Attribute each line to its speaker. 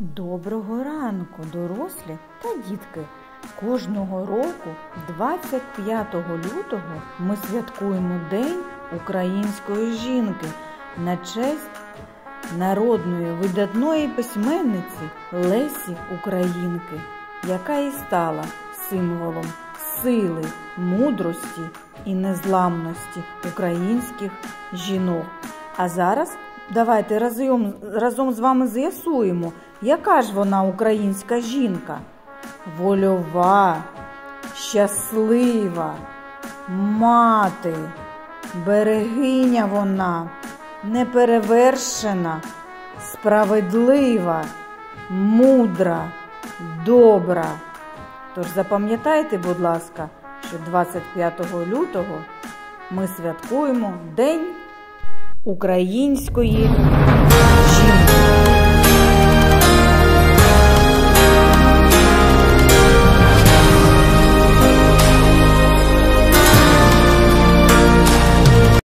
Speaker 1: Доброго ранку, дорослі та дітки! Кожного року, 25 лютого, ми святкуємо День української жінки на честь народної видатної письменниці Лесі Українки, яка і стала символом сили, мудрості і незламності українських жінок. А зараз давайте разом з вами з'ясуємо, яка ж вона українська жінка. Вольова, щаслива, мати, берегиня вона, неперевершена, справедлива, мудра, добра. Тож запам'ятайте, будь ласка, що 25 лютого ми святкуємо День української жінки.